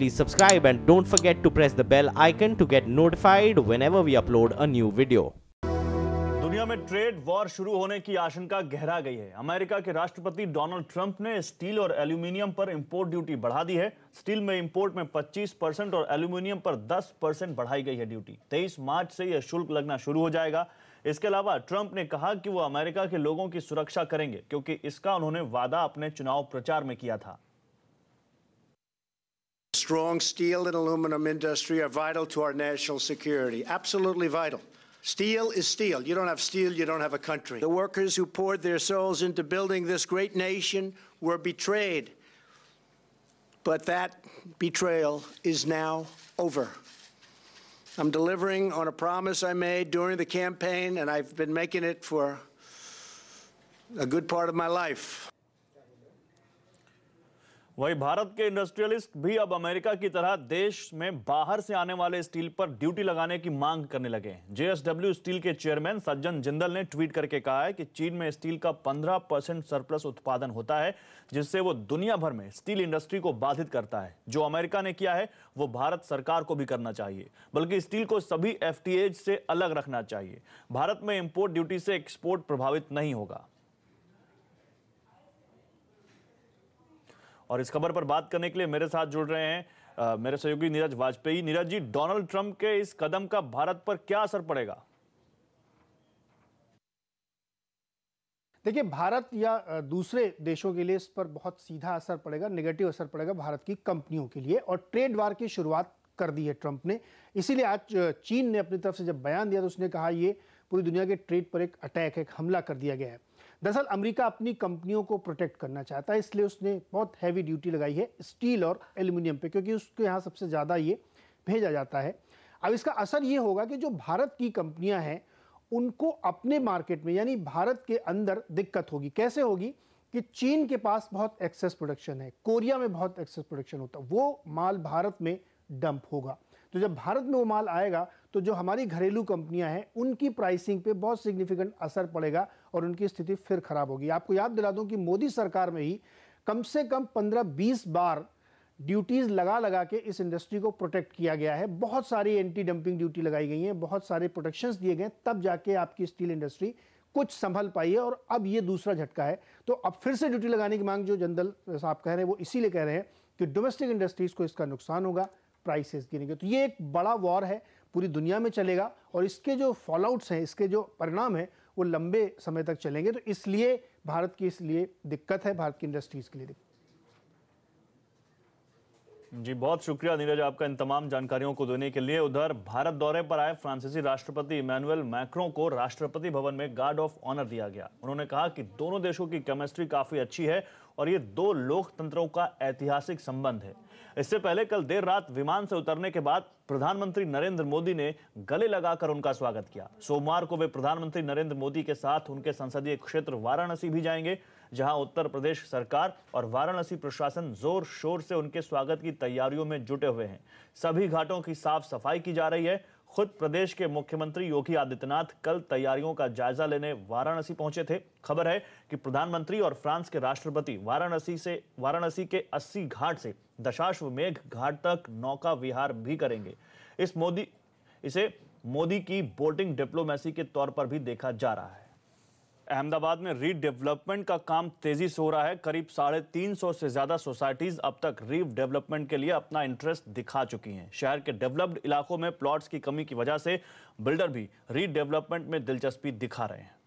please subscribe and don't forget to press the bell icon to get notified whenever we upload a new video. दुनिया में trade war शुरू होने की आशंका गहरा गई है। अमेरिका के राष्ट्रपति डोनाल्ड ट्रंप ने स्टील और एल्यूमिनियम पर इंपोर्ट ड्यूटी बढ़ा दी है। स्टील में इंपोर्ट में 25% और एल्यूमिनियम पर 10% बढ़ाई गई है ड्यूटी। 23 मार्च से यह शुल्क लगना शुरू हो जाएगा। इसके अलावा ट्रंप ने कहा कि वो अमेरिका के लोगों की सुरक्षा करेंगे, क्योंकि इसका उन्होंने वादा अपने चुनाव प्रचार में किया था। Strong steel and aluminum industry are vital to our national security. Absolutely vital. Steel is steel. You don't have steel, you don't have a country. The workers who poured their souls into building this great nation were betrayed. But that betrayal is now over. I'm delivering on a promise I made during the campaign, and I've been making it for a good part of my life. वही भारत के industrialist भी अब America की तरह देश में बाहर से आने वाले स्टील पर ड्यूटी लगाने की मांग करने लगे। JSW स्टील के चेयरमैन सज्जन जिंदल ने ट्वीट करके कहा है कि चीन में स्टील का 15% सरप्लस उत्पादन होता है, जिससे वो दुनिया भर में स्टील इंडस्ट्री को बाधित करता है। जो अमेरिका ने किया है वो भारत सरकार को भी करना चाहिए, बल्कि स्टील को सभी FTA से अलग रखना चाहिए। भारत में इंपोर्ट ड्यूटी से एक्सपोर्ट प्रभावित नहीं होगा। और इस खबर पर बात करने के लिए मेरे साथ जुड़ रहे हैं मेरे सहयोगी नीरज वाजपेयी। नीरज जी, डोनाल्ड ट्रंप के इस कदम का भारत पर क्या असर पड़ेगा? देखिए, भारत या दूसरे देशों के लिए इस पर बहुत सीधा असर पड़ेगा, नेगेटिव असर पड़ेगा भारत की कंपनियों के लिए। और ट्रेड वार की शुरुआत कर दी है ट्रंप ने। इसीलिए आज चीन ने अपनी तरफ से जब बयान दिया तो उसने कहा ये पूरी दुनिया के ट्रेड पर एक अटैक, एक हमला कर दिया गया है। दरअसल अमेरिका अपनी कंपनियों को प्रोटेक्ट करना चाहता है, इसलिए उसने बहुत हैवी ड्यूटी लगाई है स्टील और एल्यूमिनियम पे, क्योंकि उसके यहाँ सबसे ज़्यादा ये भेजा जाता है। अब इसका असर ये होगा कि जो भारत की कंपनियां हैं उनको अपने मार्केट में यानी भारत के अंदर दिक्कत होगी। कैसे होगी कि चीन के पास बहुत एक्सेस प्रोडक्शन है, कोरिया में बहुत एक्सेस प्रोडक्शन होता है, वो माल भारत में डंप होगा। तो जब भारत में वो माल आएगा तो जो हमारी घरेलू कंपनियां हैं उनकी प्राइसिंग पे बहुत सिग्निफिकेंट असर पड़ेगा और उनकी स्थिति फिर खराब होगी। आपको याद दिला दूं कि मोदी सरकार में ही कम से कम 15-20 बार ड्यूटीज लगा के इस इंडस्ट्री को प्रोटेक्ट किया गया है। बहुत सारी एंटी डंपिंग ड्यूटी लगाई गई हैं, बहुत सारे प्रोटेक्शंस दिए गए, तब जाके आपकी स्टील इंडस्ट्री कुछ संभल पाई है। और अब ये दूसरा झटका है, तो अब फिर से ड्यूटी लगाने की मांग जो जिंदल साहब कह रहे हैं वो इसीलिए कह रहे हैं कि डोमेस्टिक इंडस्ट्रीज को इसका नुकसान होगा, प्राइसेस गिरेंगे। तो ये एक बड़ा वॉर है, पूरी दुनिया में चलेगा और इसके जो फॉलआउट्स हैं, इसके जो परिणाम हैं वो लंबे समय तक चलेंगे। तो इसलिए भारत की इसलिए दिक्कत है, भारत की इंडस्ट्रीज के लिए दिक्कत। जी, बहुत शुक्रिया नीरज आपका इन तमाम जानकारियों को देने के लिए। उधर भारत दौरे पर आए फ्रांसीसी राष्ट्रपति इमैनुअल मैक्रों को राष्ट्रपति भवन में गार्ड ऑफ ऑनर दिया गया। उन्होंने कहा कि दोनों देशों की केमिस्ट्री काफी अच्छी है और ये दो लोकतंत्रों का ऐतिहासिक संबंध है। इससे पहले कल देर रात विमान से उतरने के बाद प्रधानमंत्री नरेंद्र मोदी ने गले लगाकर उनका स्वागत किया। सोमवार को वे प्रधानमंत्री नरेंद्र मोदी के साथ उनके संसदीय क्षेत्र वाराणसी भी जाएंगे, जहां उत्तर प्रदेश सरकार और वाराणसी प्रशासन जोर शोर से उनके स्वागत की तैयारियों में जुटे हुए हैं। सभी घाटों की साफ सफाई की जा रही है। खुद प्रदेश के मुख्यमंत्री योगी आदित्यनाथ कल तैयारियों का जायजा लेने वाराणसी पहुंचे थे। खबर है कि प्रधानमंत्री और फ्रांस के राष्ट्रपति वाराणसी के 80 घाट से दशाश्वमेध घाट तक नौका विहार भी करेंगे। इसे मोदी की बोटिंग डिप्लोमेसी के तौर पर भी देखा जा रहा है। अहमदाबाद में रीडेवलपमेंट का काम तेजी से हो रहा है। करीब 350 से ज्यादा सोसाइटीज अब तक रीडेवलपमेंट के लिए अपना इंटरेस्ट दिखा चुकी हैं। शहर के डेवलप्ड इलाकों में प्लॉट्स की कमी की वजह से बिल्डर भी रीडेवलपमेंट में दिलचस्पी दिखा रहे हैं।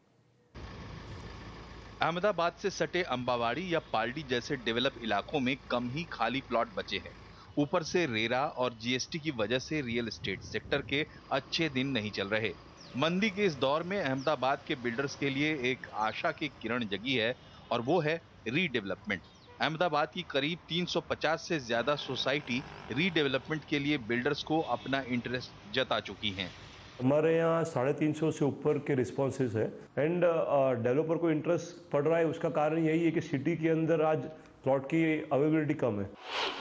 अहमदाबाद से सटे अंबावाड़ी या पालडी जैसे डेवलप इलाकों में कम ही खाली प्लॉट बचे हैं। ऊपर से रेरा और GST की वजह से रियल एस्टेट सेक्टर के अच्छे दिन नहीं चल रहे। मंदी के इस दौर में अहमदाबाद के बिल्डर्स के लिए एक आशा की किरण जगी है और वो है रीडेवलपमेंट। अहमदाबाद की करीब 350 से ज्यादा सोसाइटी रीडेवलपमेंट के लिए बिल्डर्स को अपना इंटरेस्ट जता चुकी हैं। हमारे यहाँ 350 से ऊपर के रिस्पॉन्सेज है एंड डेवलपर को इंटरेस्ट पड़ रहा है। उसका कारण यही है कि सिटी के अंदर आज प्लॉट की अवेलेबिलिटी कम है।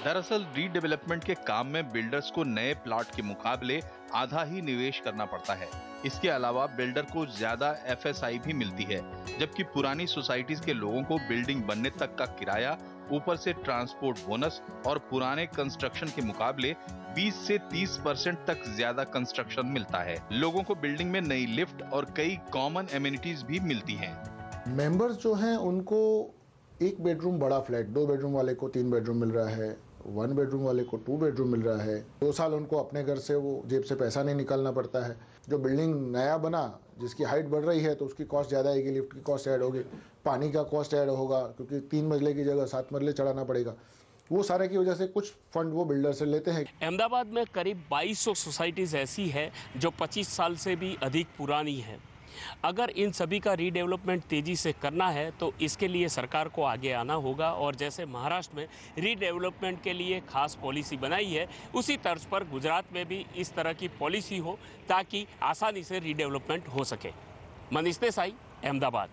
दरअसल रीडेवलपमेंट के काम में बिल्डर्स को नए प्लॉट के मुकाबले आधा ही निवेश करना पड़ता है। इसके अलावा बिल्डर को ज्यादा FSI भी मिलती है, जबकि पुरानी सोसाइटीज के लोगों को बिल्डिंग बनने तक का किराया ऊपर से ट्रांसपोर्ट बोनस और पुराने कंस्ट्रक्शन के मुकाबले 20 से 30% तक ज्यादा कंस्ट्रक्शन मिलता है। लोगों को बिल्डिंग में नई लिफ्ट और कई कॉमन एमिनिटीज भी मिलती हैं। मेंबर्स जो हैं उनको 1 बेडरूम बड़ा फ्लैट, 2 बेडरूम वाले को 3 बेडरूम मिल रहा है, 1 बेडरूम वाले को 2 बेडरूम मिल रहा है। 2 साल उनको अपने घर से वो जेब से पैसा नहीं निकालना पड़ता है। जो बिल्डिंग नया बना जिसकी हाइट बढ़ रही है तो उसकी कॉस्ट ज़्यादा आएगी, लिफ्ट की कॉस्ट ऐड होगी, पानी का कॉस्ट ऐड होगा क्योंकि 3 मंजिले की जगह 7 मंजिले चढ़ाना पड़ेगा। वो सारे की वजह से कुछ फंड वो बिल्डर से लेते हैं। अहमदाबाद में करीब 2200 सोसाइटीज़ ऐसी है जो 25 साल से भी अधिक पुरानी है। अगर इन सभी का रीडेवलपमेंट तेज़ी से करना है तो इसके लिए सरकार को आगे आना होगा और जैसे महाराष्ट्र में रीडेवलपमेंट के लिए खास पॉलिसी बनाई है, उसी तर्ज पर गुजरात में भी इस तरह की पॉलिसी हो ताकि आसानी से रीडेवलपमेंट हो सके। मनीष देसाई, अहमदाबाद।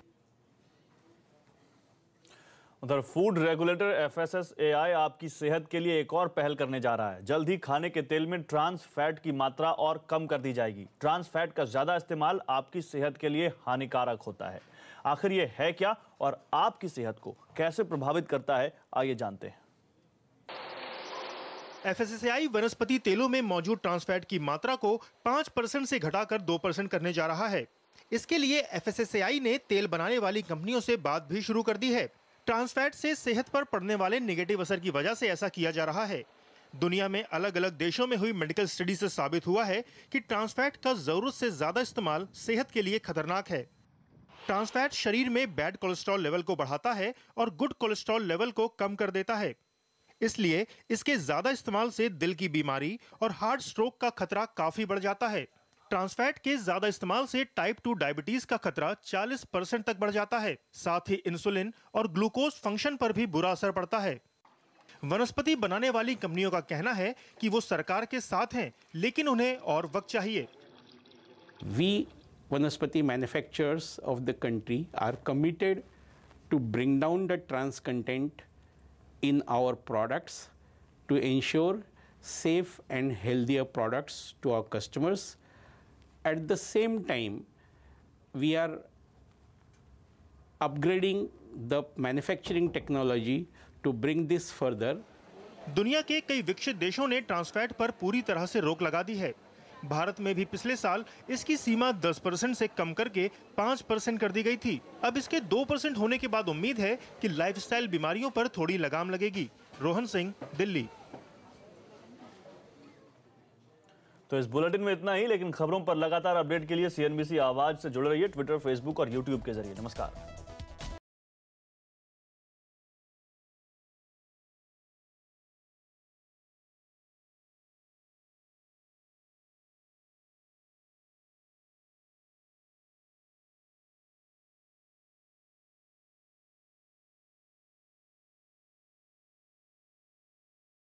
उधर फूड रेगुलेटर FSSAI आपकी सेहत के लिए एक और पहल करने जा रहा है। जल्द ही खाने के तेल में ट्रांस फैट की मात्रा और कम कर दी जाएगी। ट्रांस फैट का ज्यादा इस्तेमाल आपकी सेहत के लिए हानिकारक होता है। आखिर ये है क्या और आपकी सेहत को कैसे प्रभावित करता है, आइए जानते हैं। FSSAI वनस्पति तेलों में मौजूद ट्रांस फैट की मात्रा को 5% से घटाकर 2% करने जा रहा है। इसके लिए FSSAI ने तेल बनाने वाली कंपनियों से बात भी शुरू कर दी है। ट्रांस फैट से सेहत पर पड़ने वाले नेगेटिव असर की वजह से ऐसा किया जा रहा है। दुनिया में अलग अलग देशों में हुई मेडिकल स्टडी से साबित हुआ है कि ट्रांस फैट का जरूरत से ज्यादा इस्तेमाल सेहत के लिए खतरनाक है। ट्रांस फैट शरीर में बैड कोलेस्ट्रॉल लेवल को बढ़ाता है और गुड कोलेस्ट्रॉल लेवल को कम कर देता है। इसलिए इसके ज्यादा इस्तेमाल से दिल की बीमारी और हार्ट स्ट्रोक का खतरा काफी बढ़ जाता है। ट्रांस फैट के ज्यादा इस्तेमाल से टाइप 2 डायबिटीज का खतरा 40% तक बढ़ जाता है। साथ ही इंसुलिन और ग्लूकोज फंक्शन पर भी बुरा असर पड़ता है। वनस्पति बनाने वाली कंपनियों का कहना है कि वो सरकार के साथ हैं, लेकिन उन्हें और वक्त चाहिए। We Vanaspati manufacturers of the country are committed to bring down the trans content in our products to ensure safe and healthier products to our customers. At the same time, we are upgrading the manufacturing technology to bring this further. दुनिया के कई विकसित देशों ने trans fat पर पूरी तरह से रोक लगा दी है। भारत में भी पिछले साल इसकी सीमा 10% से कम करके 5% कर दी गई थी। अब इसके 2% होने के बाद उम्मीद है कि लाइफस्टाइल बीमारियों पर थोड़ी लगाम लगेगी। रोहन सिंह, दिल्ली। तो इस बुलेटिन में इतना ही, लेकिन खबरों पर लगातार अपडेट के लिए CNBC आवाज से जुड़े रहिए ट्विटर, फेसबुक और यूट्यूब के जरिए। नमस्कार।